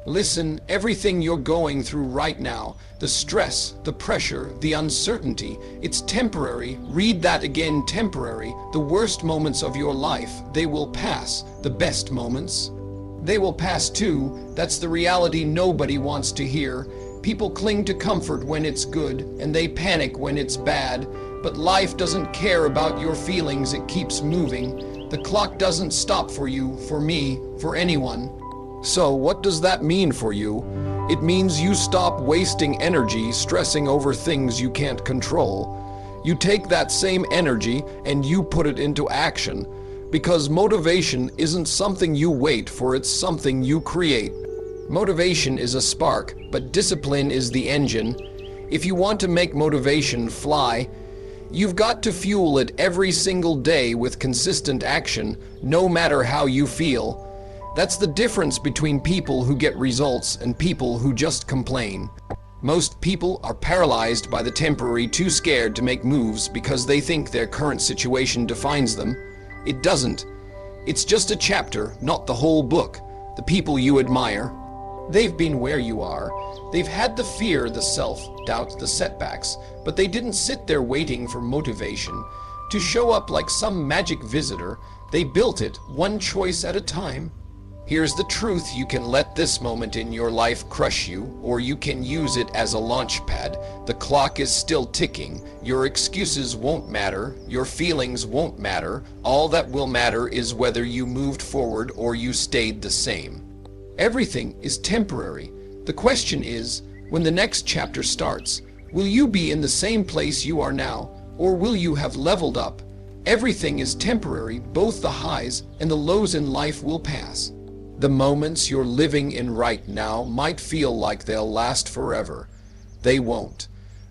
Listen, everything you're going through right now, the stress, the pressure, the uncertainty, it's temporary. Read that again, temporary. The worst moments of your life, they will pass. The best moments, they will pass too. That's the reality nobody wants to hear. People cling to comfort when it's good, and they panic when it's bad. But life doesn't care about your feelings, it keeps moving. The clock doesn't stop for you, for me, for anyone. So what does that mean for you? It means you stop wasting energy stressing over things you can't control. You take that same energy and you put it into action. Because motivation isn't something you wait for, it's something you create. Motivation is a spark, but discipline is the engine. If you want to make motivation fly, you've got to fuel it every single day with consistent action, no matter how you feel. That's the difference between people who get results and people who just complain. Most people are paralyzed by the temporary, too scared to make moves because they think their current situation defines them. It doesn't. It's just a chapter, not the whole book. The people you admire, they've been where you are. They've had the fear, the self-doubt, the setbacks, but they didn't sit there waiting for motivation to show up like some magic visitor. They built it, one choice at a time. Here's the truth: you can let this moment in your life crush you, or you can use it as a launch pad. The clock is still ticking. Your excuses won't matter. Your feelings won't matter. All that will matter is whether you moved forward or you stayed the same. Everything is temporary. The question is, when the next chapter starts, will you be in the same place you are now, or will you have leveled up? Everything is temporary. Both the highs and the lows in life will pass. The moments you're living in right now might feel like they'll last forever. They won't.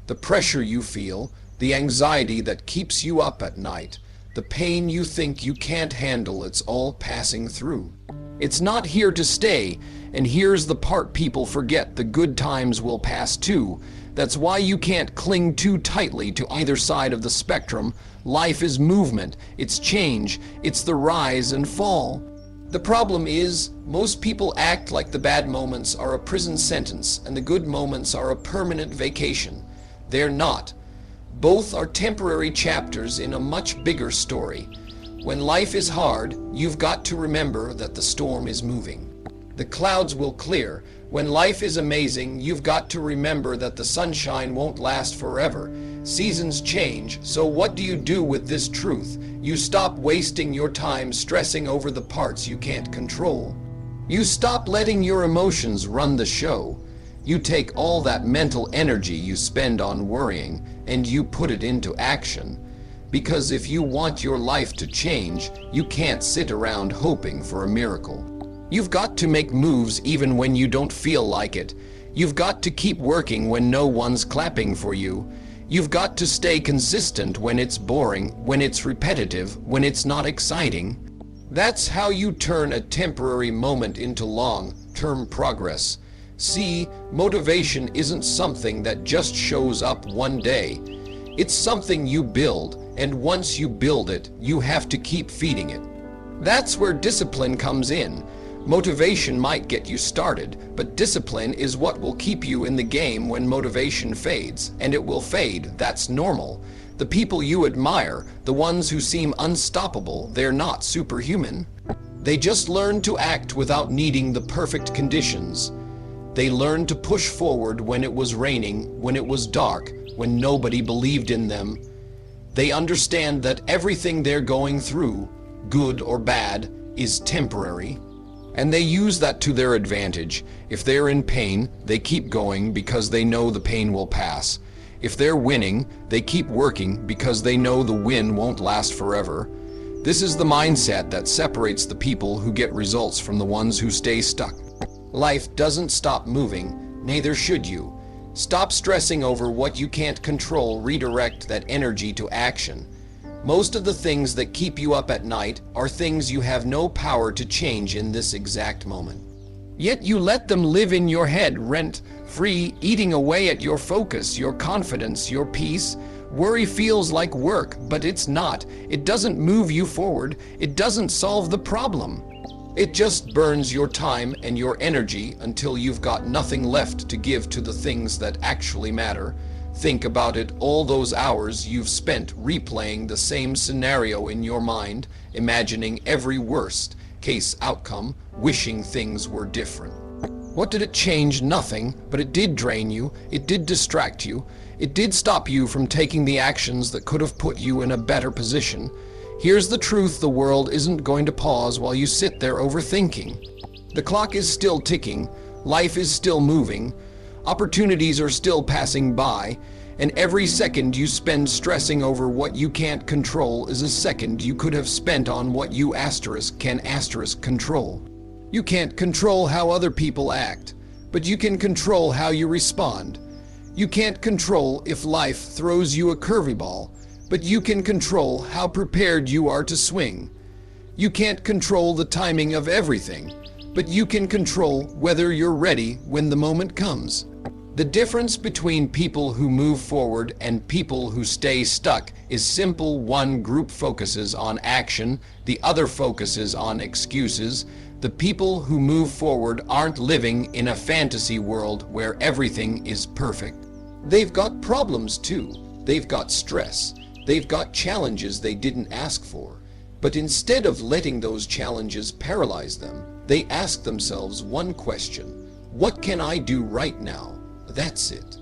The pressure you feel, the anxiety that keeps you up at night, the pain you think you can't handle, it's all passing through. It's not here to stay, and here's the part people forget: the good times will pass too. That's why you can't cling too tightly to either side of the spectrum. Life is movement, it's change, it's the rise and fall. The problem is, most people act like the bad moments are a prison sentence and the good moments are a permanent vacation. They're not. Both are temporary chapters in a much bigger story. When life is hard, you've got to remember that the storm is moving. The clouds will clear. When life is amazing, you've got to remember that the sunshine won't last forever. Seasons change, so what do you do with this truth? You stop wasting your time stressing over the parts you can't control. You stop letting your emotions run the show. You take all that mental energy you spend on worrying and you put it into action. Because if you want your life to change, you can't sit around hoping for a miracle. You've got to make moves even when you don't feel like it. You've got to keep working when no one's clapping for you. You've got to stay consistent when it's boring, when it's repetitive, when it's not exciting. That's how you turn a temporary moment into long-term progress. See, motivation isn't something that just shows up one day. It's something you build, and once you build it, you have to keep feeding it. That's where discipline comes in. Motivation might get you started, but discipline is what will keep you in the game when motivation fades, and it will fade. That's normal. The people you admire, the ones who seem unstoppable, they're not superhuman. They just learn to act without needing the perfect conditions. They learned to push forward when it was raining, when it was dark, when nobody believed in them. They understand that everything they're going through, good or bad, is temporary. And they use that to their advantage. If they're in pain, they keep going because they know the pain will pass. If they're winning, they keep working because they know the win won't last forever. This is the mindset that separates the people who get results from the ones who stay stuck. Life doesn't stop moving, neither should you. Stop stressing over what you can't control. Redirect that energy to action. Most of the things that keep you up at night are things you have no power to change in this exact moment. Yet you let them live in your head rent-free, eating away at your focus, your confidence, your peace. Worry feels like work, but it's not. It doesn't move you forward. It doesn't solve the problem. It just burns your time and your energy until you've got nothing left to give to the things that actually matter. Think about it, all those hours you've spent replaying the same scenario in your mind, imagining every worst case outcome, wishing things were different. What did it change? Nothing, but it did drain you, it did distract you, it did stop you from taking the actions that could have put you in a better position. Here's the truth: the world isn't going to pause while you sit there overthinking. The clock is still ticking, life is still moving, opportunities are still passing by, and every second you spend stressing over what you can't control is a second you could have spent on what you can control. You can't control how other people act, but you can control how you respond. You can't control if life throws you a curveball, but you can control how prepared you are to swing. You can't control the timing of everything, but you can control whether you're ready when the moment comes. The difference between people who move forward and people who stay stuck is simple. One group focuses on action, the other focuses on excuses. The people who move forward aren't living in a fantasy world where everything is perfect. They've got problems too. They've got stress. They've got challenges they didn't ask for. But instead of letting those challenges paralyze them, they ask themselves one question: what can I do right now? That's it.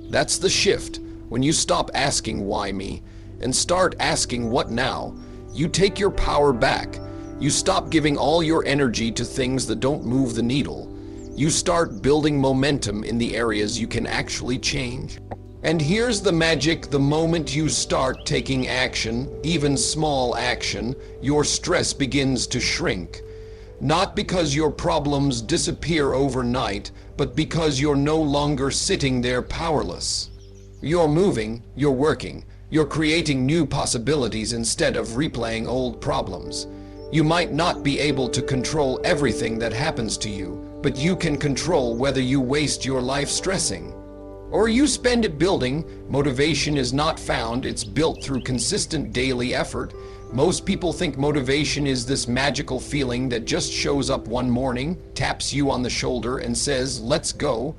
That's the shift. When you stop asking why me and start asking what now, you take your power back. You stop giving all your energy to things that don't move the needle. You start building momentum in the areas you can actually change. And here's the magic: the moment you start taking action, even small action, your stress begins to shrink. Not because your problems disappear overnight, but because you're no longer sitting there powerless. You're moving, you're working, you're creating new possibilities instead of replaying old problems. You might not be able to control everything that happens to you, but you can control whether you waste your life stressing or you spend it building. Motivation is not found, it's built through consistent daily effort. Most people think motivation is this magical feeling that just shows up one morning, taps you on the shoulder, and says, "Let's go."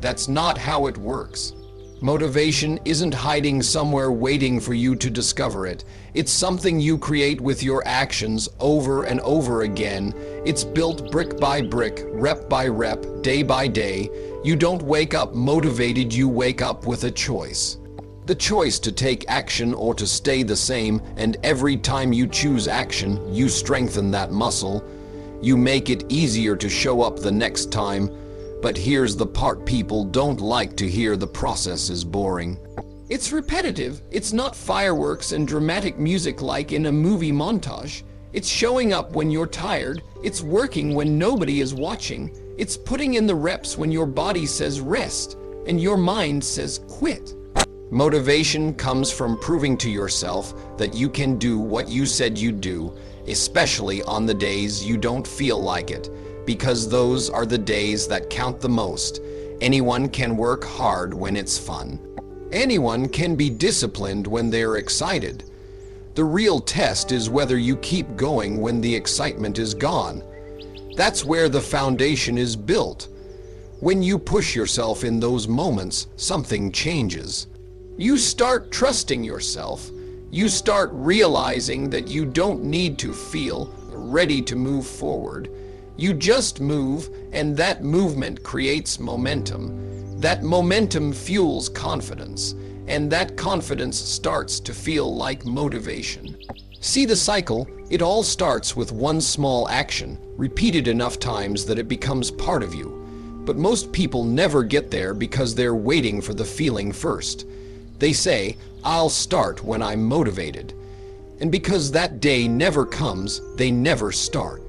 That's not how it works. Motivation isn't hiding somewhere waiting for you to discover it. It's something you create with your actions over and over again. It's built brick by brick, rep by rep, day by day. You don't wake up motivated, you wake up with a choice. The choice to take action or to stay the same, and every time you choose action, you strengthen that muscle. You make it easier to show up the next time. But here's the part people don't like to hear: the process is boring. It's repetitive. It's not fireworks and dramatic music like in a movie montage. It's showing up when you're tired. It's working when nobody is watching. It's putting in the reps when your body says rest and your mind says quit. Motivation comes from proving to yourself that you can do what you said you'd do, especially on the days you don't feel like it, because those are the days that count the most. Anyone can work hard when it's fun. Anyone can be disciplined when they're excited. The real test is whether you keep going when the excitement is gone. That's where the foundation is built. When you push yourself in those moments, something changes. You start trusting yourself. You start realizing that you don't need to feel ready to move forward. You just move, and that movement creates momentum. That momentum fuels confidence, and that confidence starts to feel like motivation. See the cycle? It all starts with one small action, repeated enough times that it becomes part of you. But most people never get there because they're waiting for the feeling first. They say, "I'll start when I'm motivated." And because that day never comes, they never start.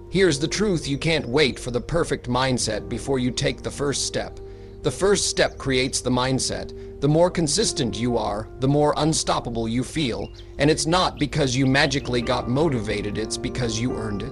Here's the truth: you can't wait for the perfect mindset before you take the first step. The first step creates the mindset. The more consistent you are, the more unstoppable you feel. And it's not because you magically got motivated, it's because you earned it.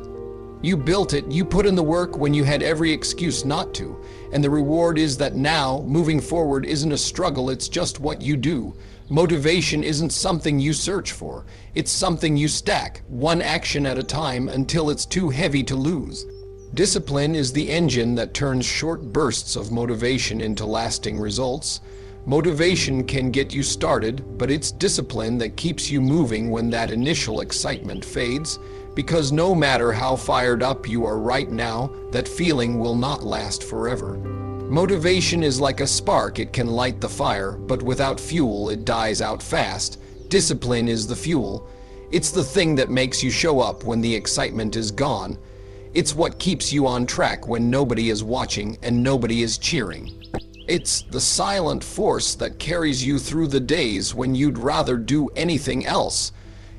You built it, you put in the work when you had every excuse not to. And the reward is that now, moving forward isn't a struggle, it's just what you do. Motivation isn't something you search for. It's something you stack, one action at a time until it's too heavy to lose. Discipline is the engine that turns short bursts of motivation into lasting results. Motivation can get you started, but it's discipline that keeps you moving when that initial excitement fades, because no matter how fired up you are right now, that feeling will not last forever. Motivation is like a spark. It can light the fire, but without fuel, it dies out fast. Discipline is the fuel. It's the thing that makes you show up when the excitement is gone. It's what keeps you on track when nobody is watching and nobody is cheering. It's the silent force that carries you through the days when you'd rather do anything else.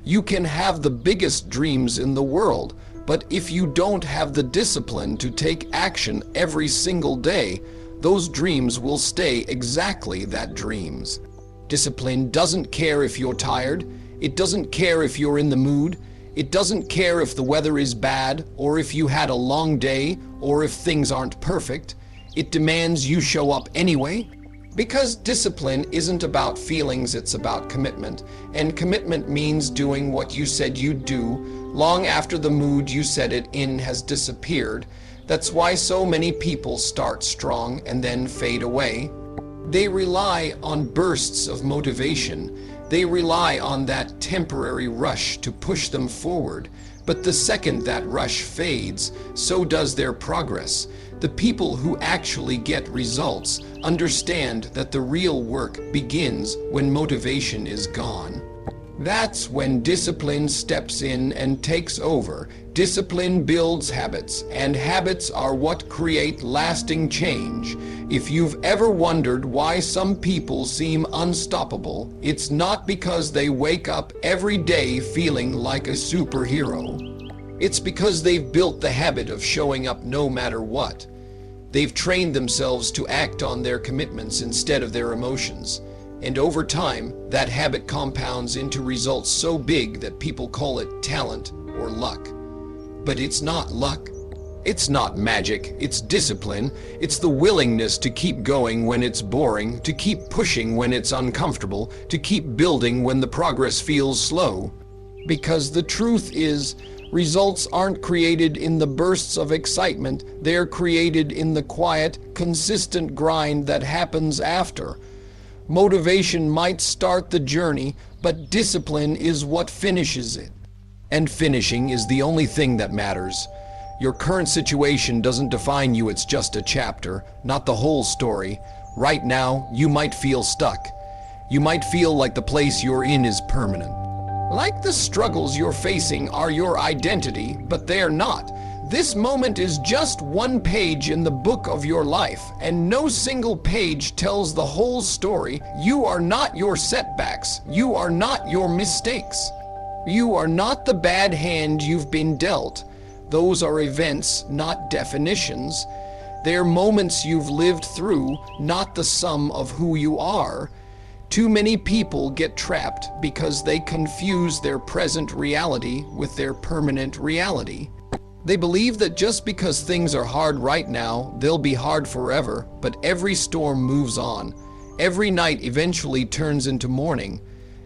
You can have the biggest dreams in the world, but if you don't have the discipline to take action every single day, those dreams will stay exactly that, dreams. Discipline doesn't care if you're tired. It doesn't care if you're in the mood. It doesn't care if the weather is bad, or if you had a long day, or if things aren't perfect. It demands you show up anyway. Because discipline isn't about feelings, it's about commitment. And commitment means doing what you said you'd do, long after the mood you said it in has disappeared. That's why so many people start strong and then fade away. They rely on bursts of motivation. They rely on that temporary rush to push them forward. But the second that rush fades, so does their progress. The people who actually get results understand that the real work begins when motivation is gone. That's when discipline steps in and takes over. Discipline builds habits, and habits are what create lasting change. If you've ever wondered why some people seem unstoppable, it's not because they wake up every day feeling like a superhero. It's because they've built the habit of showing up no matter what. They've trained themselves to act on their commitments instead of their emotions. And over time, that habit compounds into results so big that people call it talent or luck. But it's not luck. It's not magic. It's discipline. It's the willingness to keep going when it's boring, to keep pushing when it's uncomfortable, to keep building when the progress feels slow. Because the truth is, results aren't created in the bursts of excitement. They're created in the quiet, consistent grind that happens after. Motivation might start the journey, but discipline is what finishes it. And finishing is the only thing that matters. Your current situation doesn't define you, it's just a chapter, not the whole story. Right now, you might feel stuck. You might feel like the place you're in is permanent. Like the struggles you're facing are your identity, but they're not. This moment is just one page in the book of your life, and no single page tells the whole story. You are not your setbacks. You are not your mistakes. You are not the bad hand you've been dealt. Those are events, not definitions. They're moments you've lived through, not the sum of who you are. Too many people get trapped because they confuse their present reality with their permanent reality. They believe that just because things are hard right now, they'll be hard forever, but every storm moves on. Every night eventually turns into morning.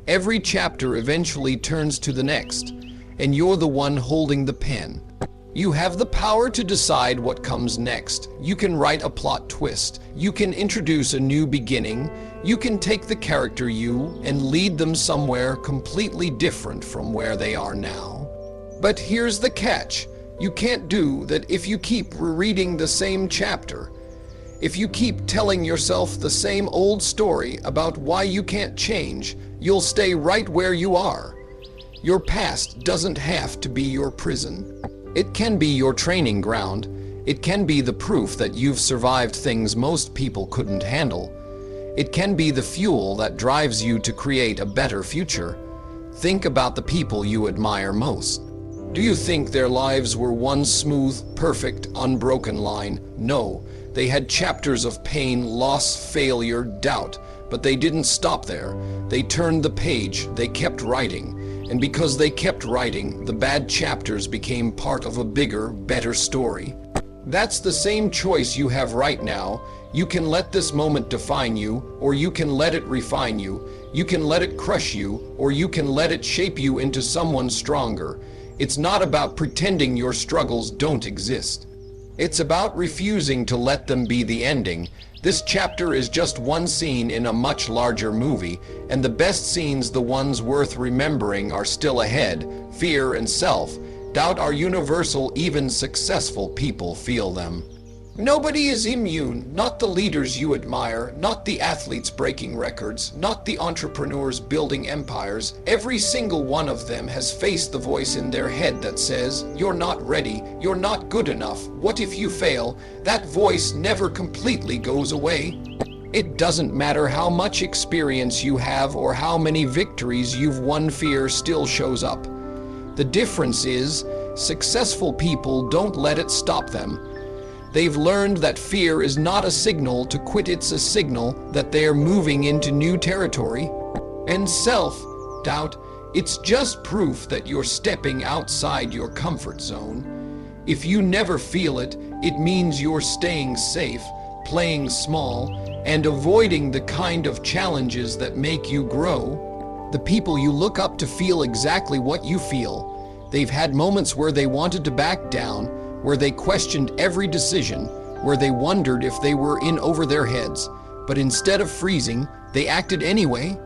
Every chapter eventually turns to the next, and you're the one holding the pen. You have the power to decide what comes next. You can write a plot twist. You can introduce a new beginning. You can take the character you and lead them somewhere completely different from where they are now. But here's the catch. You can't do that if you keep rereading the same chapter. If you keep telling yourself the same old story about why you can't change, you'll stay right where you are. Your past doesn't have to be your prison. It can be your training ground. It can be the proof that you've survived things most people couldn't handle. It can be the fuel that drives you to create a better future. Think about the people you admire most. Do you think their lives were one smooth, perfect, unbroken line? No. They had chapters of pain, loss, failure, doubt, but they didn't stop there. They turned the page. They kept writing. And because they kept writing, the bad chapters became part of a bigger, better story. That's the same choice you have right now. You can let this moment define you, or you can let it refine you. You can let it crush you, or you can let it shape you into someone stronger. It's not about pretending your struggles don't exist. It's about refusing to let them be the ending. This chapter is just one scene in a much larger movie, and the best scenes, the ones worth remembering, are still ahead. Fear and self-doubt are universal. Even successful people feel them. Nobody is immune, not the leaders you admire, not the athletes breaking records, not the entrepreneurs building empires. Every single one of them has faced the voice in their head that says, "You're not ready, you're not good enough, what if you fail?" That voice never completely goes away. It doesn't matter how much experience you have or how many victories you've won, fear still shows up. The difference is, successful people don't let it stop them. They've learned that fear is not a signal to quit, it's a signal that they're moving into new territory. And self-doubt, it's just proof that you're stepping outside your comfort zone. If you never feel it, it means you're staying safe, playing small, and avoiding the kind of challenges that make you grow. The people you look up to feel exactly what you feel. They've had moments where they wanted to back down, where they questioned every decision, where they wondered if they were in over their heads. But instead of freezing, they acted anyway.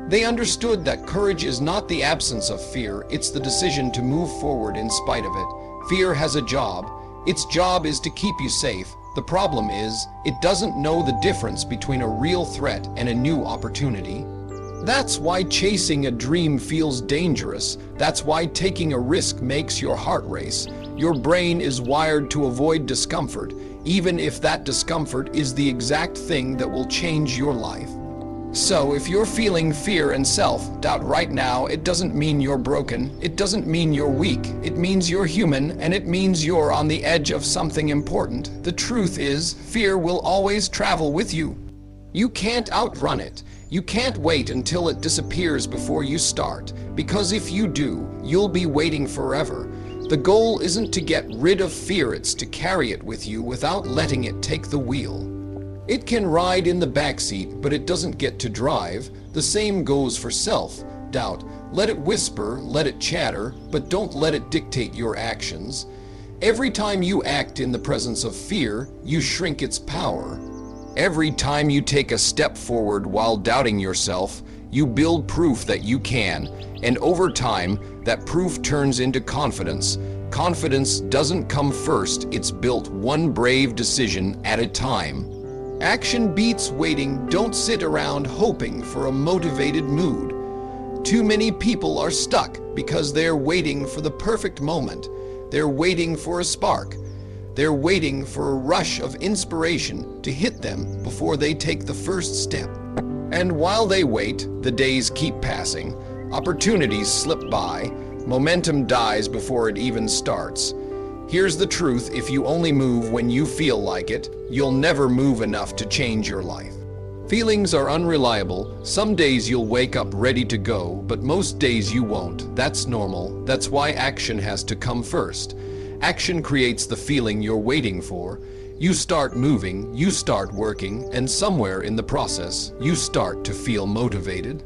They understood that courage is not the absence of fear, it's the decision to move forward in spite of it. Fear has a job. Its job is to keep you safe. The problem is, it doesn't know the difference between a real threat and a new opportunity. That's why chasing a dream feels dangerous. That's why taking a risk makes your heart race. Your brain is wired to avoid discomfort, even if that discomfort is the exact thing that will change your life. So if you're feeling fear and self-doubt right now, it doesn't mean you're broken. It doesn't mean you're weak. It means you're human, and it means you're on the edge of something important. The truth is, fear will always travel with you. You can't outrun it. You can't wait until it disappears before you start, because if you do, you'll be waiting forever. The goal isn't to get rid of fear, it's to carry it with you without letting it take the wheel. It can ride in the backseat, but it doesn't get to drive. The same goes for self-doubt. Let it whisper, let it chatter, but don't let it dictate your actions. Every time you act in the presence of fear, you shrink its power. Every time you take a step forward while doubting yourself, you build proof that you can, and over time, that proof turns into confidence. Confidence doesn't come first, it's built one brave decision at a time. Action beats waiting. Don't sit around hoping for a motivated mood. Too many people are stuck because they're waiting for the perfect moment. They're waiting for a spark. They're waiting for a rush of inspiration to hit them before they take the first step. And while they wait, the days keep passing. Opportunities slip by. Momentum dies before it even starts. Here's the truth: if you only move when you feel like it, you'll never move enough to change your life. Feelings are unreliable. Some days you'll wake up ready to go, but most days you won't. That's normal. That's why action has to come first. Action creates the feeling you're waiting for. You start moving, you start working, and somewhere in the process, you start to feel motivated.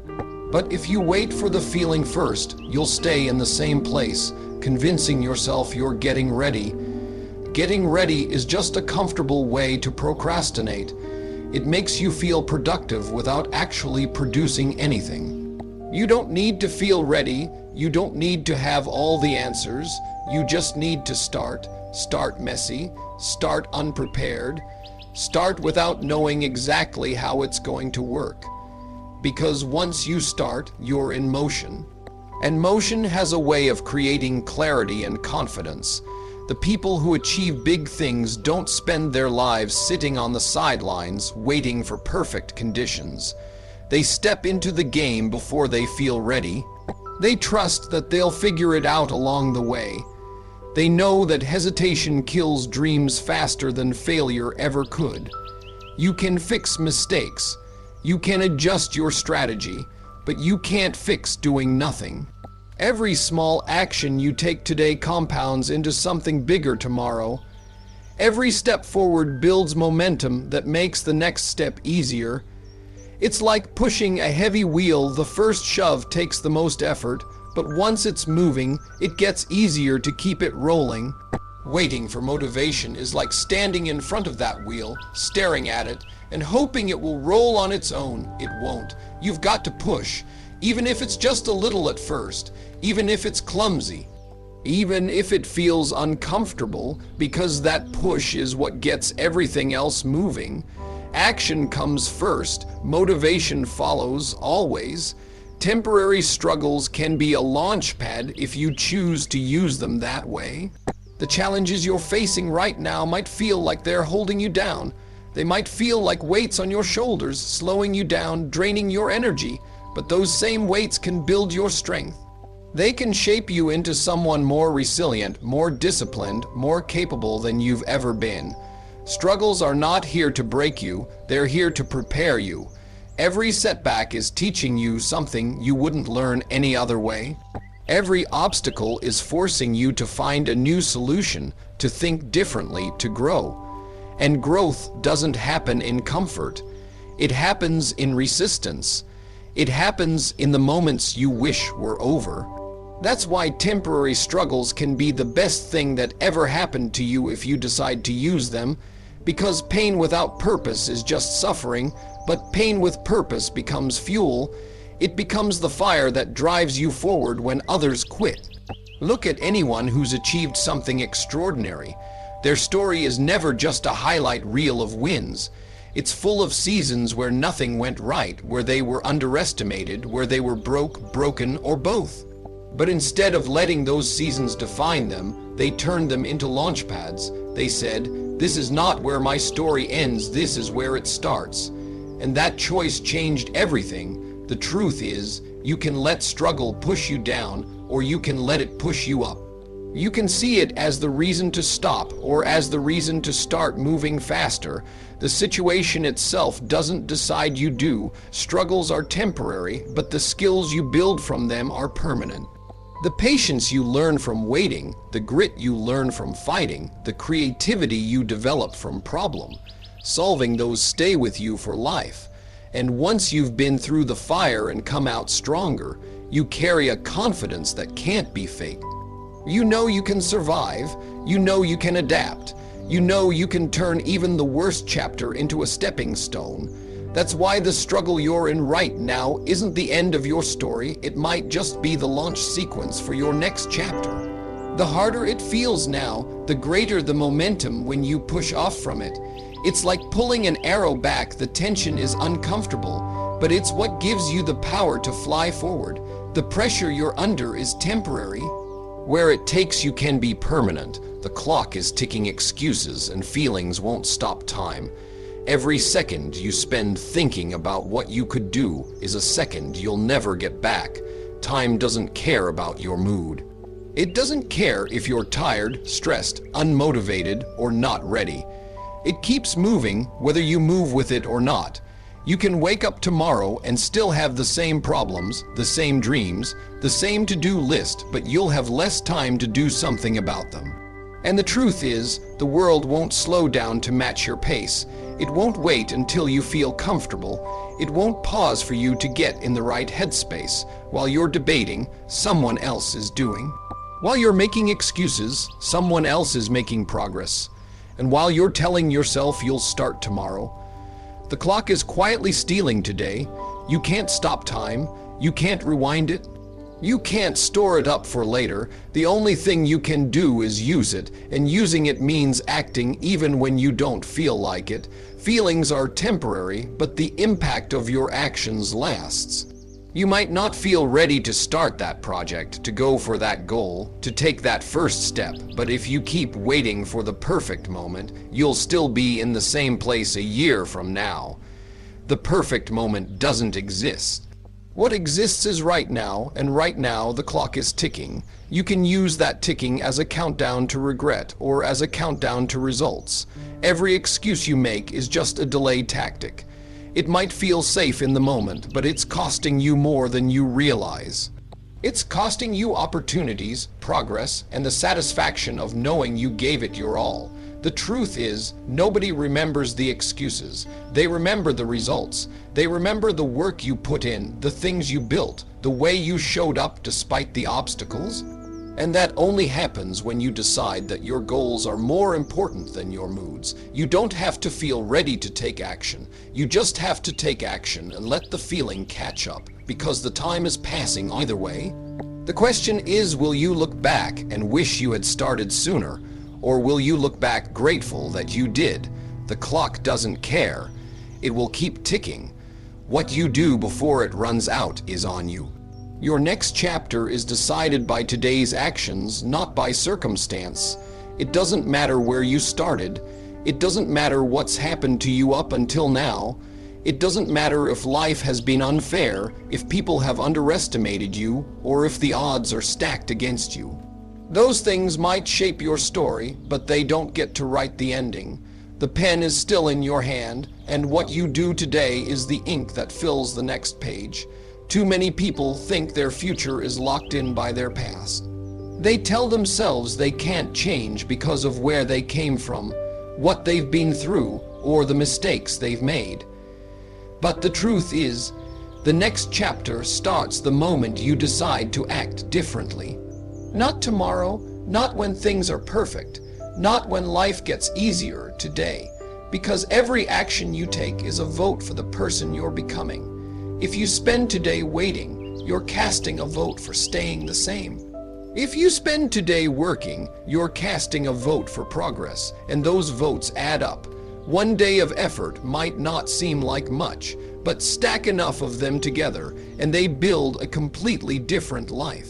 But if you wait for the feeling first, you'll stay in the same place, convincing yourself you're getting ready. Getting ready is just a comfortable way to procrastinate. It makes you feel productive without actually producing anything. You don't need to feel ready. You don't need to have all the answers. You just need to start. Start messy. Start unprepared. Start without knowing exactly how it's going to work. Because once you start, you're in motion. And motion has a way of creating clarity and confidence. The people who achieve big things don't spend their lives sitting on the sidelines waiting for perfect conditions. They step into the game before they feel ready. They trust that they'll figure it out along the way. They know that hesitation kills dreams faster than failure ever could. You can fix mistakes. You can adjust your strategy, but you can't fix doing nothing. Every small action you take today compounds into something bigger tomorrow. Every step forward builds momentum that makes the next step easier. It's like pushing a heavy wheel. The first shove takes the most effort, but once it's moving, it gets easier to keep it rolling. Waiting for motivation is like standing in front of that wheel, staring at it, and hoping it will roll on its own. It won't. You've got to push, even if it's just a little at first, even if it's clumsy, even if it feels uncomfortable, because that push is what gets everything else moving. Action comes first, motivation follows always. Temporary struggles can be a launch pad if you choose to use them that way. The challenges you're facing right now might feel like they're holding you down. They might feel like weights on your shoulders, slowing you down, draining your energy. But those same weights can build your strength. They can shape you into someone more resilient, more disciplined, more capable than you've ever been. Struggles are not here to break you, they're here to prepare you. Every setback is teaching you something you wouldn't learn any other way. Every obstacle is forcing you to find a new solution, to think differently, to grow. And growth doesn't happen in comfort. It happens in resistance. It happens in the moments you wish were over. That's why temporary struggles can be the best thing that ever happened to you if you decide to use them, because pain without purpose is just suffering, but pain with purpose becomes fuel. It becomes the fire that drives you forward when others quit. Look at anyone who's achieved something extraordinary. Their story is never just a highlight reel of wins. It's full of seasons where nothing went right, where they were underestimated, where they were broken, or both. But instead of letting those seasons define them, they turned them into launch pads. They said, "This is not where my story ends, this is where it starts." And that choice changed everything. The truth is, you can let struggle push you down, or you can let it push you up. You can see it as the reason to stop, or as the reason to start moving faster. The situation itself doesn't decide, you do. Struggles are temporary, but the skills you build from them are permanent. The patience you learn from waiting, the grit you learn from fighting, the creativity you develop from problem solving, those stay with you for life. And once you've been through the fire and come out stronger, you carry a confidence that can't be faked. You know you can survive, you know you can adapt, you know you can turn even the worst chapter into a stepping stone. That's why the struggle you're in right now isn't the end of your story. It might just be the launch sequence for your next chapter. The harder it feels now, the greater the momentum when you push off from it. It's like pulling an arrow back. The tension is uncomfortable, but it's what gives you the power to fly forward. The pressure you're under is temporary. Where it takes you can be permanent. The clock is ticking. Excuses and feelings won't stop time. Every second you spend thinking about what you could do is a second you'll never get back. Time doesn't care about your mood. It doesn't care if you're tired, stressed, unmotivated, or not ready. It keeps moving whether you move with it or not. You can wake up tomorrow and still have the same problems, the same dreams, the same to-do list, but you'll have less time to do something about them. And the truth is, the world won't slow down to match your pace. It won't wait until you feel comfortable. It won't pause for you to get in the right headspace. While you're debating, someone else is doing. While you're making excuses, someone else is making progress. And while you're telling yourself you'll start tomorrow, the clock is quietly stealing today. You can't stop time. You can't rewind it. You can't store it up for later. The only thing you can do is use it, and using it means acting even when you don't feel like it. Feelings are temporary, but the impact of your actions lasts. You might not feel ready to start that project, to go for that goal, to take that first step, but if you keep waiting for the perfect moment, you'll still be in the same place a year from now. The perfect moment doesn't exist. What exists is right now, and right now the clock is ticking. You can use that ticking as a countdown to regret or as a countdown to results. Every excuse you make is just a delay tactic. It might feel safe in the moment, but it's costing you more than you realize. It's costing you opportunities, progress, and the satisfaction of knowing you gave it your all. The truth is, nobody remembers the excuses. They remember the results. They remember the work you put in, the things you built, the way you showed up despite the obstacles. And that only happens when you decide that your goals are more important than your moods. You don't have to feel ready to take action. You just have to take action and let the feeling catch up, because the time is passing either way. The question is, will you look back and wish you had started sooner? Or will you look back grateful that you did? The clock doesn't care. It will keep ticking. What you do before it runs out is on you. Your next chapter is decided by today's actions, not by circumstance. It doesn't matter where you started. It doesn't matter what's happened to you up until now. It doesn't matter if life has been unfair, if people have underestimated you, or if the odds are stacked against you. Those things might shape your story, but they don't get to write the ending. The pen is still in your hand, and what you do today is the ink that fills the next page. Too many people think their future is locked in by their past. They tell themselves they can't change because of where they came from, what they've been through, or the mistakes they've made. But the truth is, the next chapter starts the moment you decide to act differently. Not tomorrow, not when things are perfect, not when life gets easier, today. Because every action you take is a vote for the person you're becoming. If you spend today waiting, you're casting a vote for staying the same. If you spend today working, you're casting a vote for progress, and those votes add up. One day of effort might not seem like much, but stack enough of them together, and they build a completely different life.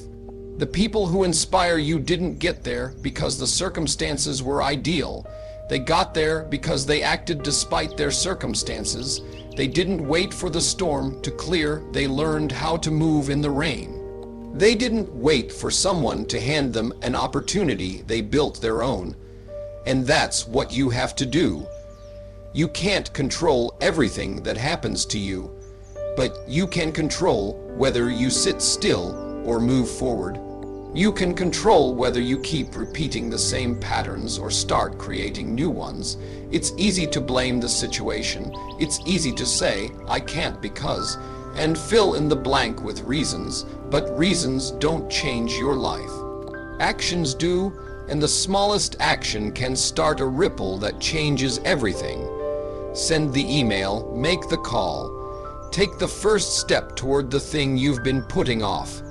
The people who inspire you didn't get there because the circumstances were ideal. They got there because they acted despite their circumstances. They didn't wait for the storm to clear. They learned how to move in the rain. They didn't wait for someone to hand them an opportunity. They built their own. And that's what you have to do. You can't control everything that happens to you, but you can control whether you sit still or move forward. You can control whether you keep repeating the same patterns or start creating new ones. It's easy to blame the situation. It's easy to say, I can't because, and fill in the blank with reasons, but reasons don't change your life. Actions do, and the smallest action can start a ripple that changes everything. Send the email, make the call. Take the first step toward the thing you've been putting off.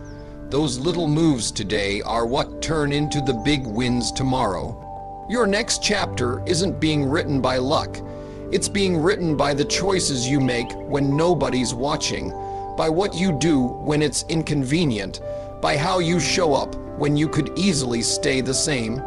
Those little moves today are what turn into the big wins tomorrow. Your next chapter isn't being written by luck. It's being written by the choices you make when nobody's watching, by what you do when it's inconvenient, by how you show up when you could easily stay the same.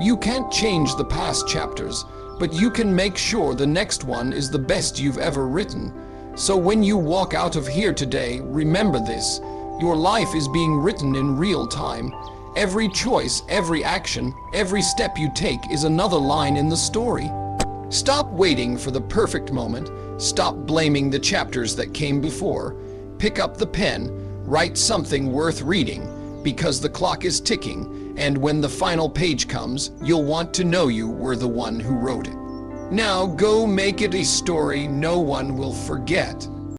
You can't change the past chapters, but you can make sure the next one is the best you've ever written. So when you walk out of here today, remember this. Your life is being written in real time. Every choice, every action, every step you take is another line in the story. Stop waiting for the perfect moment. Stop blaming the chapters that came before. Pick up the pen, write something worth reading, because the clock is ticking, and when the final page comes, you'll want to know you were the one who wrote it. Now go make it a story no one will forget.